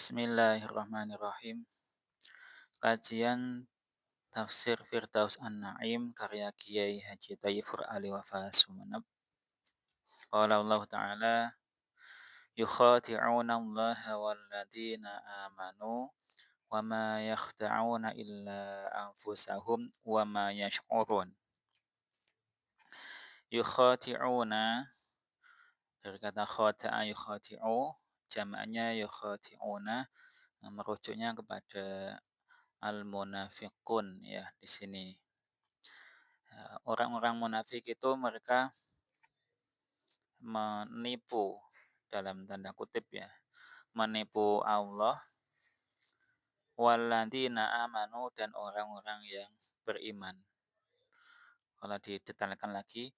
Bismillahirrahmanirrahim. Kajian Tafsir Firdaus An-Naim karya Kiai Haji Thayyibur Ali Wafa Sumenep. Qala Allah Ta'ala yukhati'una Allah walladzina amanu wa ma yakhda'una illa anfusahum wa ma yash'urun. Yukhati'una dari kata khata'a yukhati'u, jamaknya yukhati'una, merujuknya kepada al-munafiqun ya di sini. Orang-orang munafik itu mereka menipu dalam tanda kutip ya, menipu Allah, walladzina amanu, dan orang-orang yang beriman. Kalau didetailkan lagi,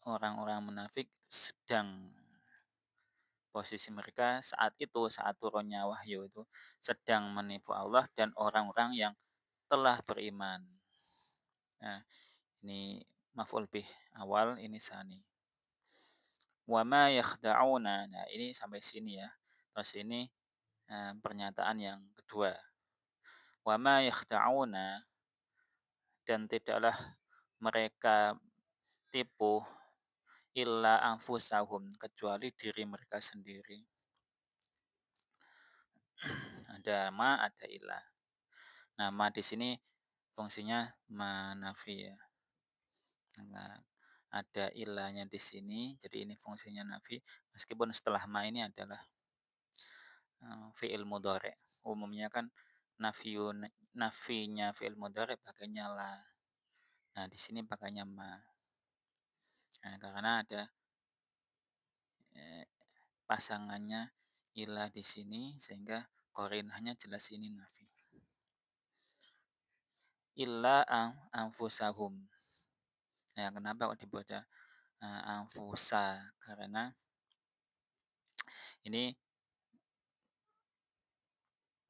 orang-orang munafik sedang posisi mereka saat itu, saat turunnya wahyu itu, sedang menipu Allah dan orang-orang yang telah beriman. Nah, ini maf'ul bih awal, ini sani. Wa ma yakhda'una. Nah, ini sampai sini ya. Terus ini pernyataan yang kedua. Wa ma yakhda'una, dan tidaklah mereka tipu illa anfusahum, kecuali diri mereka sendiri. Ada ma, ada illa. Nah, ma di sini fungsinya manafi ya. Nah, ada ilahnya di sini, jadi ini fungsinya nafi. Meskipun setelah ma ini adalah fi'il mudhari. Umumnya kan nafinya fi'il mudhari pakainya la. Nah, di sini pakainya ma. Nah, karena ada pasangannya ilah di sini sehingga qarinahnya jelas ini nafi. Illa anfusahum. Nah, kenapa kok dibaca anfusa? Karena ini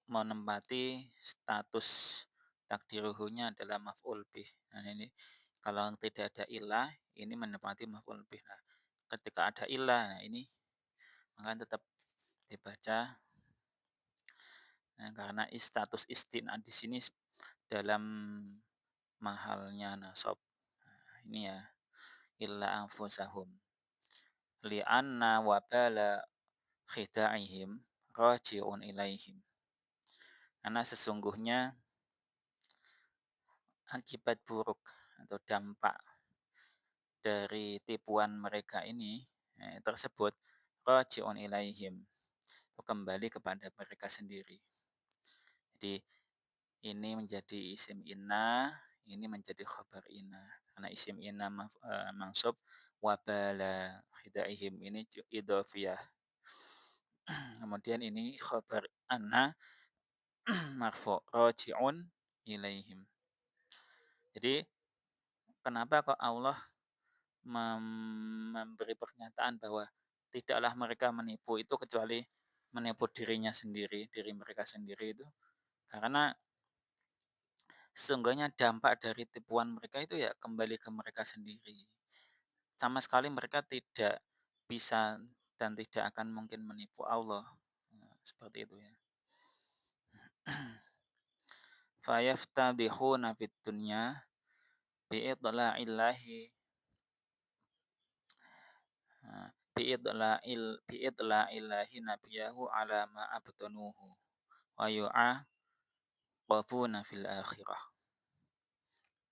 menempati status takdiruhunya adalah maf'ul bih. Nah, ini kalau tidak ada ilah, ini menempati maf'ul bih. Nah, ketika ada ilah, nah ini maka tetap dibaca. Nah, karena status istina di sini dalam mahalnya nasab. Nah, ini ya, illa anfusahum. Li'anna wabala khida'ihim raji'un ilaihim. Karena sesungguhnya akibat buruk atau dampak dari tipuan mereka ini tersebut raji'un ilaihim, kembali kepada mereka sendiri. Jadi ini menjadi isim inna, ini menjadi khabar inna. Karena isim inna mansub, wabala khidaihim ini idhofiyah. Kemudian ini khabar anna marfu, raji'un ilaihim. Jadi kenapa kok Allah memberi pernyataan bahwa tidaklah mereka menipu itu kecuali menipu dirinya sendiri, diri mereka sendiri itu. Karena sesungguhnya dampak dari tipuan mereka itu ya kembali ke mereka sendiri. Sama sekali mereka tidak bisa dan tidak akan mungkin menipu Allah. Nah, seperti itu ya. Fayaftadihuna fid dunya bi'idla'illahi bi'idla'illahi nabiyahu ala ma abtanuhu wa yu'aqabuna fil akhirah.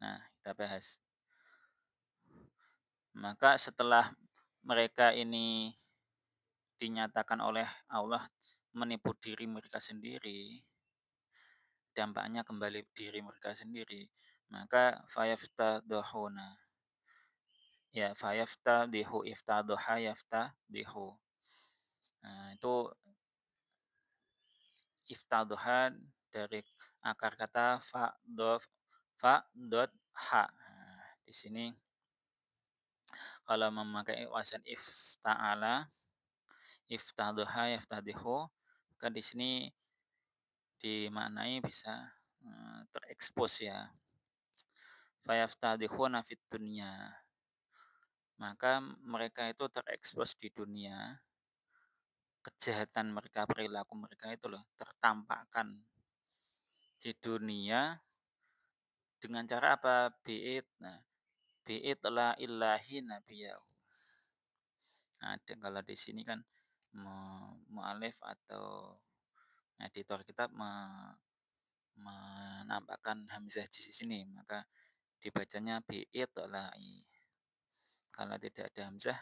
Nah, kita bahas. Maka setelah mereka ini dinyatakan oleh Allah menipu diri mereka sendiri, dampaknya kembali diri mereka sendiri, maka fayaftadahuna. Ya, fayaftadihu iftadoha yaftadihu. Nah, itu iftadoha dari akar kata fa dot ha. Nah, di sini kalau memakai wasan ifta'ala, iftadoha yaftadihu, maka di sini dimaknai bisa terekspos ya. Fayaftadihuna fid dunya. Maka mereka itu terekspos di dunia kejahatan mereka, perilaku mereka itu loh tertampakkan di dunia dengan cara apa? Nah, bi'id la illahi nabiyahu. Ada kalau di sini kan mualif atau editor kitab menampakkan hamzah di sini, maka dibacanya bi'id la i. Kalau tidak ada hamzah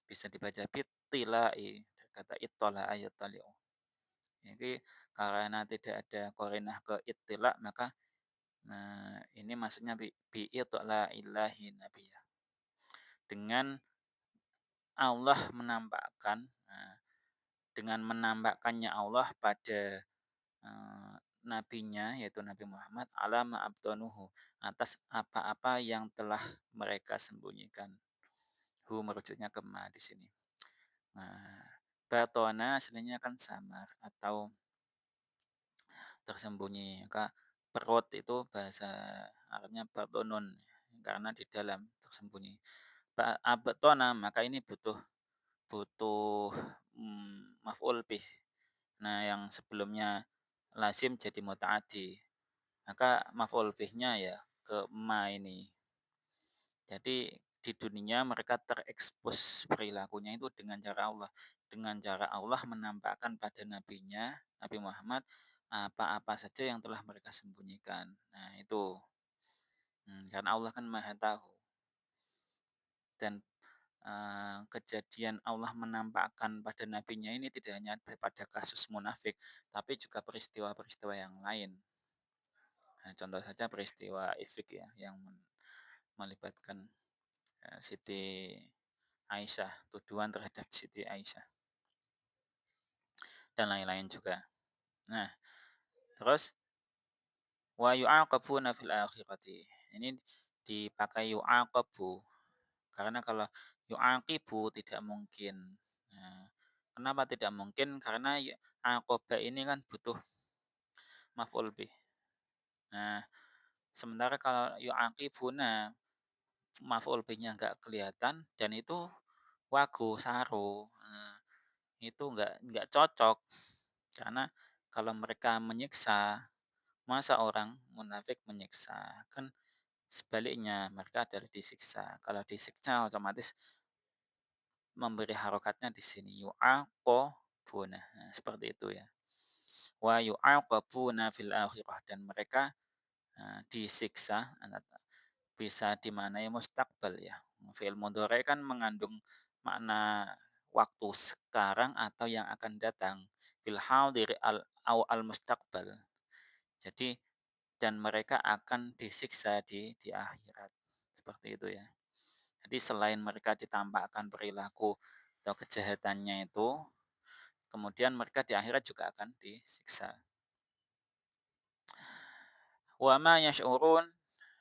bisa dibaca bitilai, kata ittala ayattali'u. Jadi karena tidak ada korinah ke ittila maka ini maksudnya bi'id la ilahi nabiyah. Dengan Allah menampakkan, dengan menampakkannya Allah pada nabinya yaitu Nabi Muhammad alama abdonuhu atas apa-apa yang telah mereka sembunyikan. Hu merujuknya ke ma di sini. Nah, batona aslinya kan samar atau tersembunyi. Maka perut itu bahasa Arabnya batonun karena di dalam tersembunyi. Abatona maka ini butuh butuh maf'ul bih. Nah, yang sebelumnya lazim jadi mutaaddi. Maka maf'ul bihnya ya ke ma ini. Jadi di dunia mereka terekspos perilakunya itu dengan cara Allah. Dengan cara Allah menampakkan pada nabinya, Nabi Muhammad, apa-apa saja yang telah mereka sembunyikan. Nah itu. Karena Allah kan maha tahu. Dan kejadian Allah menampakkan pada nabinya ini tidak hanya pada kasus munafik, tapi juga peristiwa-peristiwa yang lain. Nah, contoh saja peristiwa ifik ya, yang melibatkan Siti Aisyah, tuduhan terhadap Siti Aisyah, dan lain-lain juga. Nah, terus wa yu'aqabuna fil akhirati. Ini dipakai yu'aqabu karena kalau yu'aqibu tidak mungkin. Nah, kenapa tidak mungkin? Karena aqaba ini kan butuh maf'ul bih. Nah, sementara kalau yu'aqibuna maf'ul bihnya nggak kelihatan dan itu wagu saru. Itu nggak cocok karena kalau mereka menyiksa, masa orang munafik menyiksa? Kan sebaliknya mereka adalah disiksa. Kalau disiksa otomatis memberi harokatnya di sini yu'aqabuna. Nah, seperti itu ya. Wa yu'aqabuna fil akhirah dan mereka disiksa bisa dimaknai mustakbal ya. Fi'il mudhari kan mengandung makna waktu sekarang atau yang akan datang. Fil hadir al mustaqbal. Jadi dan mereka akan disiksa di akhirat. Seperti itu ya. Jadi selain mereka ditampakkan perilaku atau kejahatannya itu, kemudian mereka di akhirat juga akan disiksa. Wa ma yash'urun,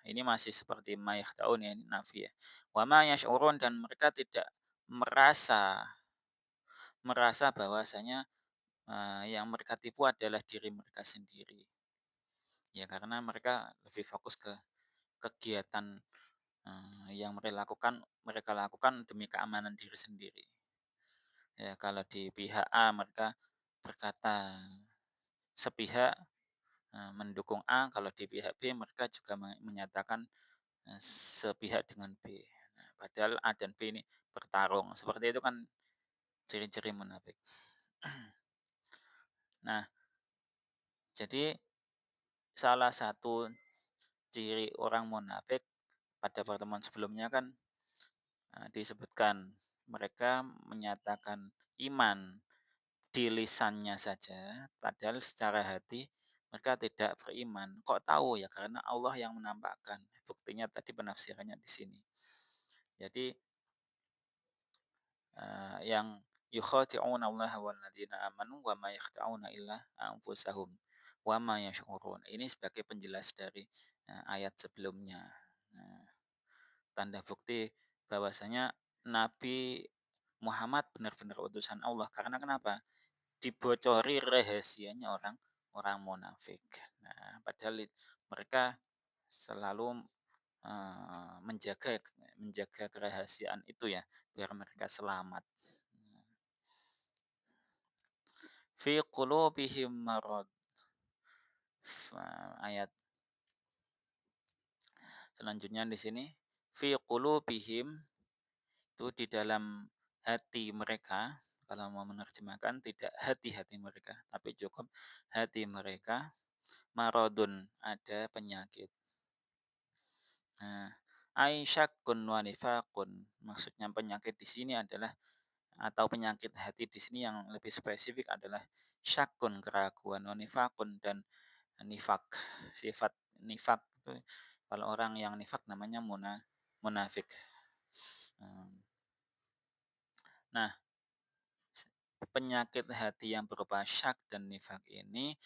ini masih seperti ma yakhda'un ya, ini nafi ya. Wa ma yash'urun dan mereka tidak merasa merasa bahwasanya yang mereka tipu adalah diri mereka sendiri. Ya karena mereka lebih fokus ke kegiatan yang mereka lakukan demi keamanan diri sendiri. Ya kalau di pihak A mereka berkata sepihak mendukung A, kalau di pihak B mereka juga menyatakan sepihak dengan B. Nah, padahal A dan B ini bertarung. Seperti itu kan ciri-ciri munafik. Nah, jadi salah satu ciri orang munafik pada pertemuan sebelumnya kan disebutkan mereka menyatakan iman di lisannya saja, padahal secara hati mereka tidak beriman. Kok tahu ya? Karena Allah yang menampakkan. Buktinya tadi penafsirannya di sini. Jadi yang yukhadi'una Allah wal ladzina amanu wa ma yakhda'una illa anfusahum wa ma yash'urun. Ini sebagai penjelas dari ayat sebelumnya. Nah, tanda bukti bahwasanya Nabi Muhammad benar-benar utusan Allah. Karena kenapa? Dibocori rahasianya orang orang munafik. Nah, padahal mereka selalu menjaga menjaga kerahasiaan itu ya biar mereka selamat. fi qulubihim marad. Ayat selanjutnya di sini, fi qulubihim itu di dalam hati mereka, kalau mau menerjemahkan tidak hati-hati mereka, tapi cukup hati mereka, maradun, ada penyakit. Nah, ai syakkun wa nifaqun. Maksudnya penyakit di sini adalah atau penyakit hati di sini yang lebih spesifik adalah syakkun, keraguan, wa nifaqun, dan nifak. Sifat nifak itu kalau orang yang nifak namanya munafik. Nah, penyakit hati yang berupa syak dan nifak ini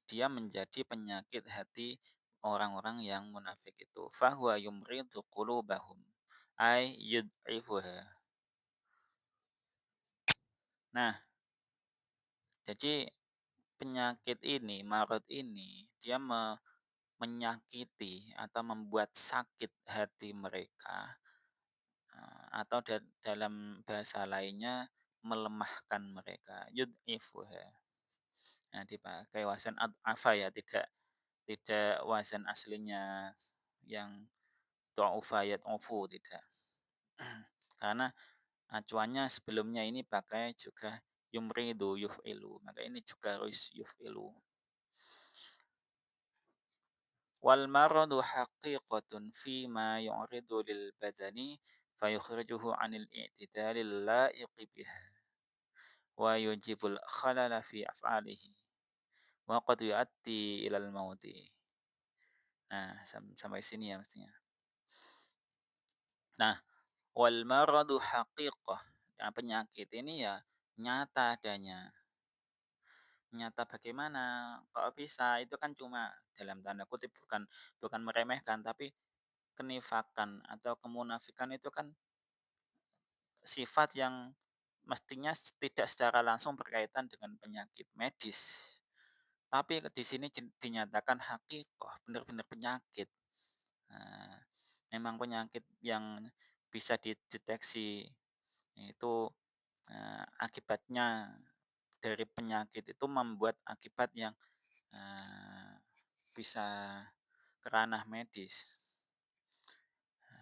dia menjadi penyakit hati orang-orang yang munafik itu. Fahuwa yumridu qulubahum ay yud'ifuha. Nah, jadi penyakit ini, marad ini, dia menyakiti atau membuat sakit hati mereka, atau dalam bahasa lainnya melemahkan mereka. Yud'ifuha. Nah, dipakai wasan ad'afa ya, tidak wazan aslinya yang dha'ufa yad'ufu, tidak. Karena acuannya sebelumnya ini pakai juga yumridu yuf'ilu, maka ini juga harus yuf'ilu. Wal maradu haqiqatun fi ma yu'ridu lil badani fayukhrijuhu 'anil i'tidalil la'iqi biha wa yujibul khalala fi af'alihi wa qad yu'addi ilal mauti. Nah, sampai sini ya mestinya. Nah, wal maradu haqiqah. Ya, penyakit ini ya nyata adanya. Nyata bagaimana? Kok bisa? Itu kan cuma dalam tanda kutip, bukan bukan meremehkan, tapi kenifakan atau kemunafikan itu kan sifat yang mestinya tidak secara langsung berkaitan dengan penyakit medis. Tapi di sini dinyatakan hakikoh, benar-benar penyakit. Nah, memang penyakit yang bisa dideteksi itu, akibatnya dari penyakit itu membuat akibat yang bisa kerana medis,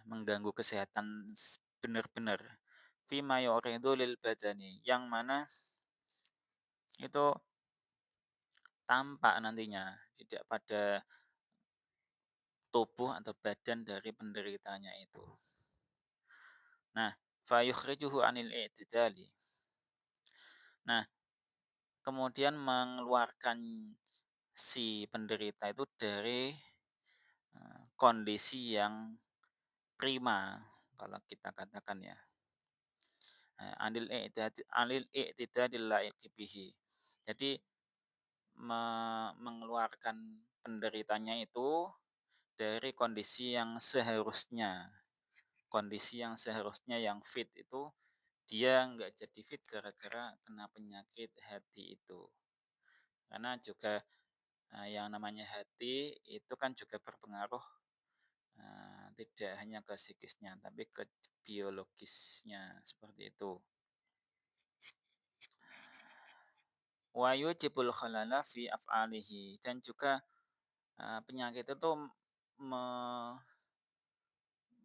mengganggu kesehatan benar-benar. Fima yuridu lil badani, yang mana itu tampak nantinya tidak pada tubuh atau badan dari penderitanya itu. Nah, fayukhrijuhu anil i'tidali. Nah, kemudian mengeluarkan si penderita itu dari kondisi yang prima, kalau kita katakan ya. Anil i'tidalil laiqi bihi. Jadi mengeluarkan penderitanya itu dari kondisi yang seharusnya. Kondisi yang seharusnya yang fit itu, dia nggak jadi fit gara-gara kena penyakit hati itu. Karena juga yang namanya hati itu kan juga berpengaruh, tidak hanya ke psikisnya tapi ke biologisnya, seperti itu. Wa yujibul khalala fi af'alihi, dan juga penyakit itu me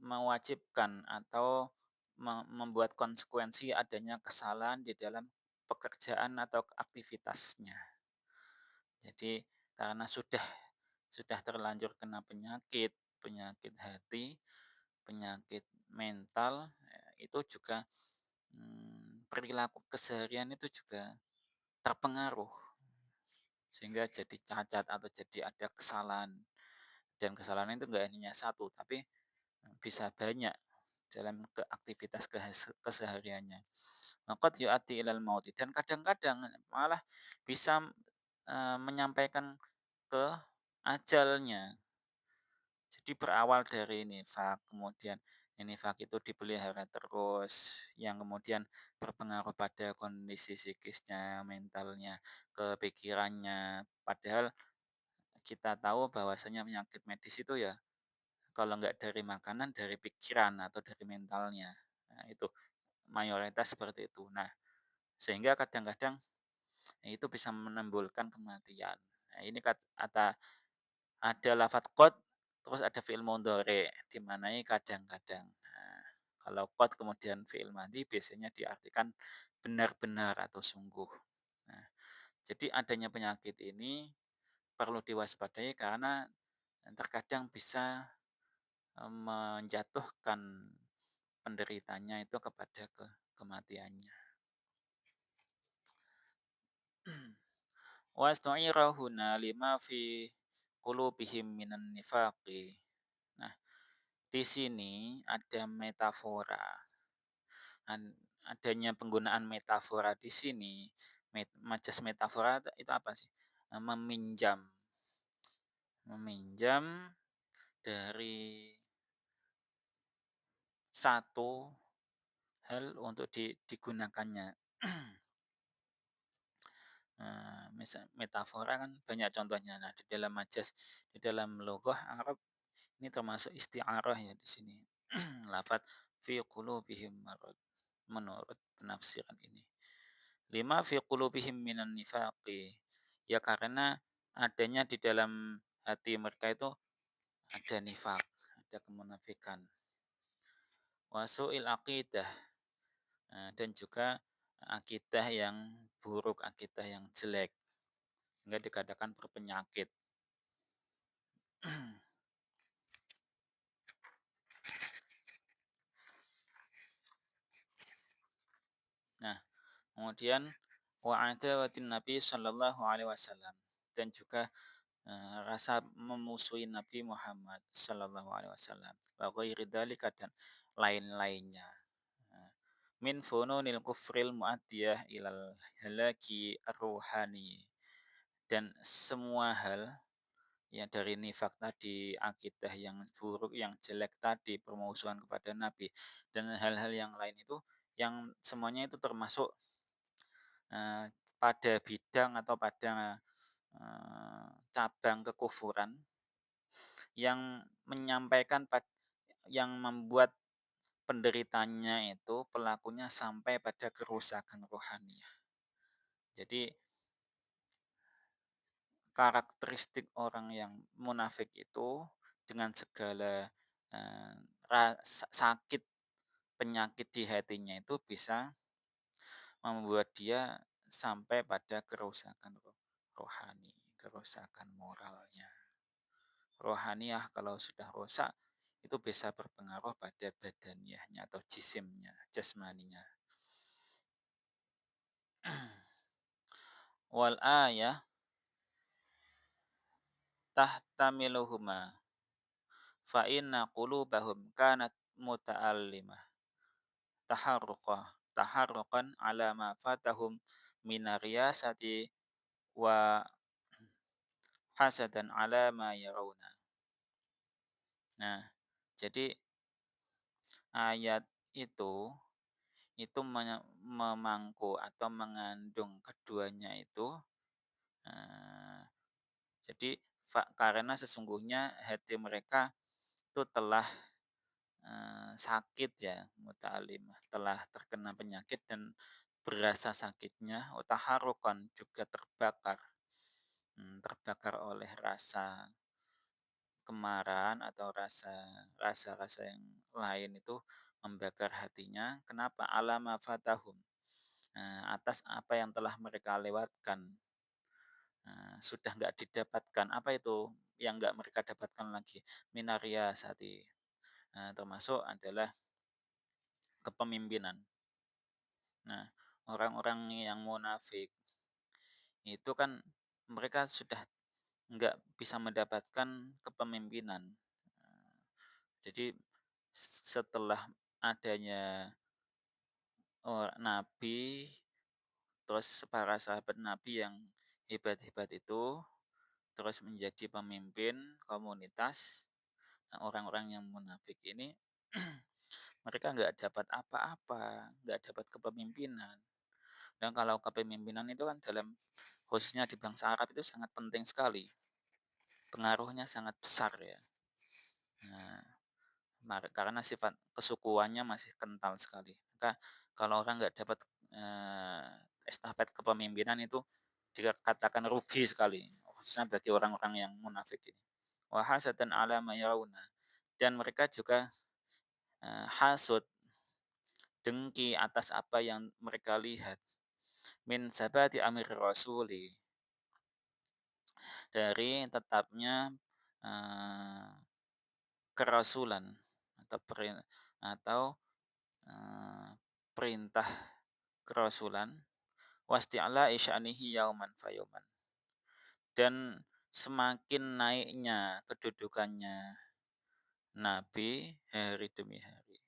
mewajibkan atau membuat konsekuensi adanya kesalahan di dalam pekerjaan atau aktivitasnya. Jadi karena sudah terlanjur kena penyakit, penyakit hati, penyakit mental, itu juga perilaku keseharian itu juga terpengaruh sehingga jadi cacat atau jadi ada kesalahan. Dan kesalahan itu enggak hanya satu, tapi bisa banyak dalam aktivitas kesehariannya. Maka yu'ati ilal mauti, dan kadang-kadang malah bisa menyampaikan ke ajalnya. Jadi berawal dari nifak, kemudian nifak itu dipelihara terus, yang kemudian berpengaruh pada kondisi psikisnya, mentalnya, kepikirannya. Padahal kita tahu bahwasanya penyakit medis itu ya kalau nggak dari makanan, dari pikiran atau dari mentalnya. Nah, itu mayoritas seperti itu. Nah, sehingga kadang-kadang itu bisa menimbulkan kematian. Nah, ini ada lafadz qad, terus ada fi'il mudhari', di mana ini kadang-kadang. Nah, kalau qad kemudian fi'il madhi biasanya diartikan benar-benar atau sungguh. Nah, jadi adanya penyakit ini perlu diwaspadai karena terkadang bisa, menjatuhkan penderitanya itu kepada kematiannya. Wastu'ira huna lima fi qulubihim minan nifaqi. Nah, di sini ada metafora. Adanya penggunaan metafora di sini, majas metafora itu apa sih? Meminjam meminjam dari satu hal untuk digunakannya. Misal metafora kan banyak contohnya. Nah, di dalam majas, di dalam logoh Arab ini termasuk isti'arah ya di sini. Lafat fi qulubihim marad menurut penafsiran ini. Lima fi qulubihim minan nifaqi. Ya karena adanya di dalam hati mereka itu ada nifak, ada kemunafikan. Wasu'il aqidah, dan juga akidah yang buruk, akidah yang jelek. Hingga dikatakan berpenyakit. Nah, kemudian wa'adawatin Nabi Shallallahu Alaihi Wasallam, dan juga rasa memusuhi Nabi Muhammad Shallallahu Alaihi Wasallam, wa ghairi dzalika, dan lain-lainnya. Nah, min fununil kufril mu'addiyah ilal halaki ar-ruhani, dan semua hal yang dari nifak tadi, akidah yang buruk, yang jelek tadi, permusuhan kepada Nabi, dan hal-hal yang lain itu, yang semuanya itu termasuk eee, pada bidang atau pada, cabang kekufuran yang menyampaikan yang membuat penderitanya itu, pelakunya sampai pada kerusakan rohani. Jadi karakteristik orang yang munafik itu dengan segala, eee, sakit penyakit di hatinya itu bisa membuat dia sampai pada kerusakan rohani, kerusakan moralnya. Rohaniyah kalau sudah rusak, itu bisa berpengaruh pada badaniahnya atau jisimnya, jasmaninya. Wal ayah tahtamiluhuma fa inna qulubahum kanat muta'allimah taharruqan ala ma fatahum minariyasati wa hasadan ala ma yarawna. Nah, jadi ayat itu memangku atau mengandung keduanya itu, eee, jadi karena sesungguhnya hati mereka itu telah, sakit ya, muta'alimah, telah terkena penyakit dan berasa sakitnya, taharrukan juga terbakar, terbakar oleh rasa kemarahan atau rasa-rasa yang lain itu membakar hatinya. Kenapa? Alama fatahum, atas apa yang telah mereka lewatkan, sudah nggak didapatkan. Apa itu yang nggak mereka dapatkan lagi? Minaria sati, termasuk adalah kepemimpinan. Nah, orang-orang yang munafik itu kan mereka sudah nggak bisa mendapatkan kepemimpinan. Jadi setelah adanya nabi, terus para sahabat nabi yang hebat-hebat itu, terus menjadi pemimpin komunitas, nah orang-orang yang munafik ini mereka nggak dapat apa-apa, nggak dapat kepemimpinan. Dan kalau kepemimpinan itu kan dalam khususnya di bangsa Arab itu sangat penting sekali, pengaruhnya sangat besar ya. Nah, karena sifat kesukuannya masih kental sekali. Maka kalau orang nggak dapat, estafet kepemimpinan itu dikatakan rugi sekali, khususnya bagi orang-orang yang munafik ini. Wa hasadan 'ala ma yarawna, dan mereka juga, hasud, dengki atas apa yang mereka lihat, min sabati amir rasuli, dari tetapnya, eee, kerasulan atau atau, eee, perintah kerasulan, wasti'la'i sya'nihi yauman fayauman, dan semakin naiknya kedudukannya Nabi hari demi hari.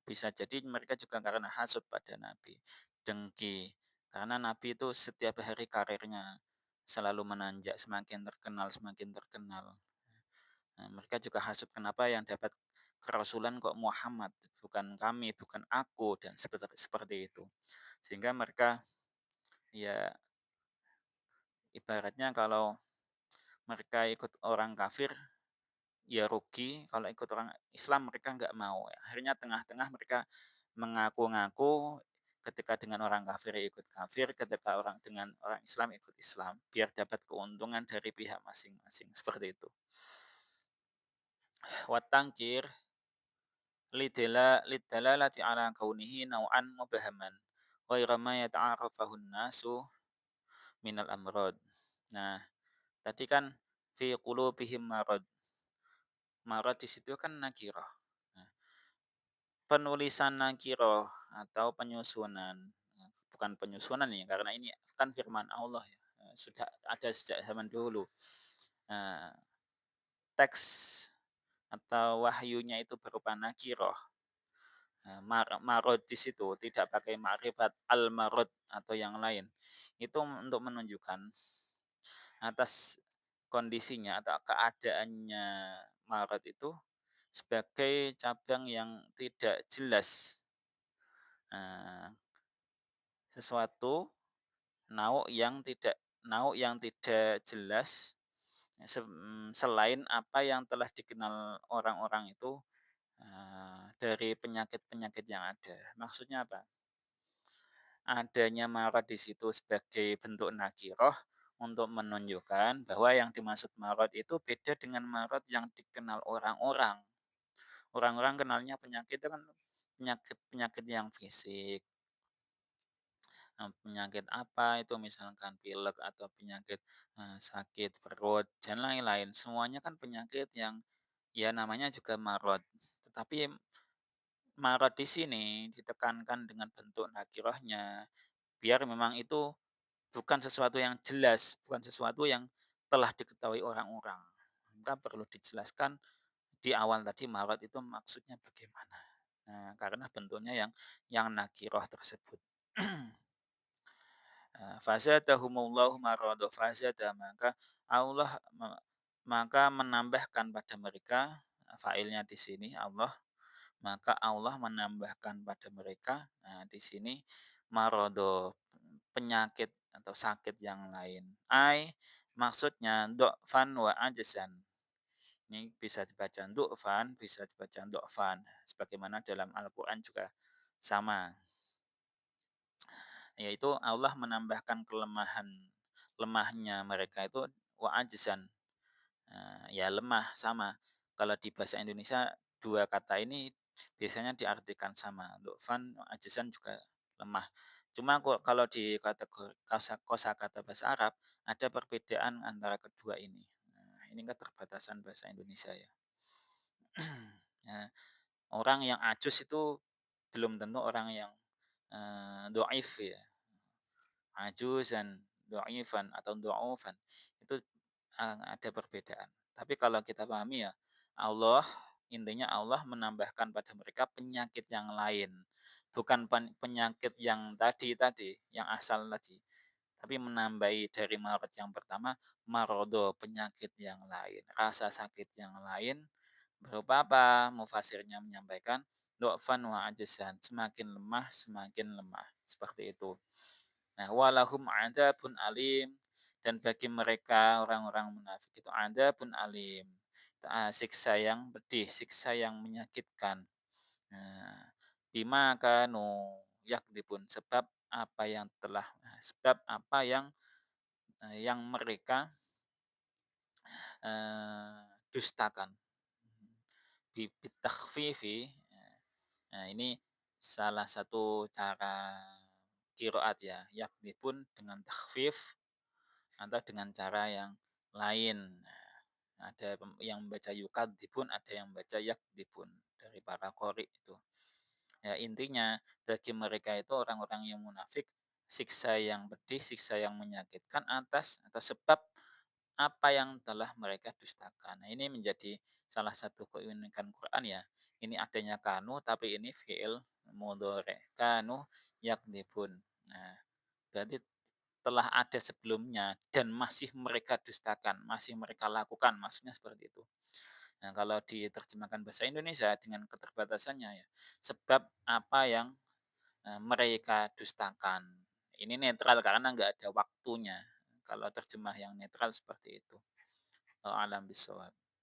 Bisa jadi mereka juga karena hasut pada Nabi, dengki, karena Nabi itu setiap hari karirnya selalu menanjak, semakin terkenal. Mereka juga hasut, kenapa yang dapat kerasulan kok Muhammad, bukan kami, bukan aku, dan seperti seperti itu. Sehingga mereka, ya, ibaratnya kalau mereka ikut orang kafir, ya rugi, kalau ikut orang Islam mereka nggak mau. Akhirnya tengah-tengah mereka mengaku-ngaku, ketika dengan orang kafir ya ikut kafir, ketika dengan orang Islam ikut Islam, biar dapat keuntungan dari pihak masing-masing, seperti itu. Watangkir lidalalati ala kaunihi naw'an mubahaman ghairu ma yata'arrafahu nasu minal amrod. Nah, tadi kan fi qulubihim marad. Marad di situ kan nakirah. Nah, penulisan nakirah atau penyusunan, bukan penyusunan ya, karena ini kan firman Allah ya, sudah ada sejak zaman dulu. Teks atau wahyunya itu berupa nakirah. Marod di situ tidak pakai ma'rifat al-marod atau yang lain. Itu untuk menunjukkan atas kondisinya atau keadaannya marod itu sebagai cabang yang tidak jelas, eee, sesuatu nauk yang tidak jelas, selain apa yang telah dikenal orang-orang itu, dari penyakit-penyakit yang ada. Maksudnya apa? Adanya marad di situ sebagai bentuk nakiroh untuk menunjukkan bahwa yang dimaksud marad itu beda dengan marad yang dikenal orang-orang. Orang-orang kenalnya penyakit itu kan penyakit-penyakit yang fisik. Penyakit apa itu, misalkan pilek atau penyakit, sakit perut dan lain-lain. Semuanya kan penyakit yang ya namanya juga marad. Tetapi marad di sini ditekankan dengan bentuk nakirohnya, biar memang itu bukan sesuatu yang jelas, bukan sesuatu yang telah diketahui orang-orang. Maka perlu dijelaskan di awal tadi marad itu maksudnya bagaimana. Nah, karena bentuknya yang nakiroh tersebut. Fazadahumullahu marada, fazada, maka menambahkan pada mereka, failnya di sini Allah, maka Allah menambahkan pada mereka, nah di sini marodo, penyakit atau sakit yang lain. Maksudnya du'fan wa ajzan. Ini bisa dibaca du'fan, bisa dibaca du'fan. Sebagaimana dalam Al-Qur'an juga sama. Yaitu Allah menambahkan lemahnya mereka itu wa ajzan. Ya lemah, sama. Kalau di bahasa Indonesia dua kata ini biasanya diartikan sama. Du'fan, ajzan juga lemah. Cuma kok kalau di kategori kosakata bahasa Arab ada perbedaan antara kedua ini. Nah, ini keterbatasan bahasa Indonesia ya. Ya, orang yang ajus itu belum tentu orang yang do'if ya. Ajuzan, do'ifan atau do'ufan itu ada perbedaan. Tapi kalau kita pahami ya, Allah, intinya Allah menambahkan pada mereka penyakit yang lain. Bukan penyakit yang tadi, yang asal tadi. Tapi menambahi dari marad yang pertama, marodo, penyakit yang lain. Rasa sakit yang lain. Berupa apa? Mufasirnya menyampaikan, do'fan wa ajizan. Semakin lemah, semakin lemah. Seperti itu. Nah, walahum pun alim, dan bagi mereka orang-orang munafik itu pun alim. Siksa yang pedih, siksa yang menyakitkan. Nah, bima kanu yakdibun, sebab sebab apa yang mereka, dustakan. Bitakhfifi, nah ini salah satu cara qiraat ya, yakdhibun dengan takhfif atau dengan cara yang lain. Nah, ada yang membaca yukadzibun, ada yang membaca yakdzibun dari para qori itu. Ya intinya bagi mereka itu orang-orang yang munafik, siksa yang pedih, siksa yang menyakitkan atas atau sebab apa yang telah mereka dustakan. Nah, ini menjadi salah satu keunikan Quran ya. Ini adanya kanu tapi ini fi'il mudhari. Kanu yakdzibun. Nah, berarti telah ada sebelumnya dan masih mereka dustakan, masih mereka lakukan, maksudnya seperti itu. Nah, kalau diterjemahkan bahasa Indonesia dengan keterbatasannya ya, sebab apa yang, mereka dustakan. Ini netral karena nggak ada waktunya. Kalau terjemah yang netral seperti itu. Wallahu a'lam bishawab.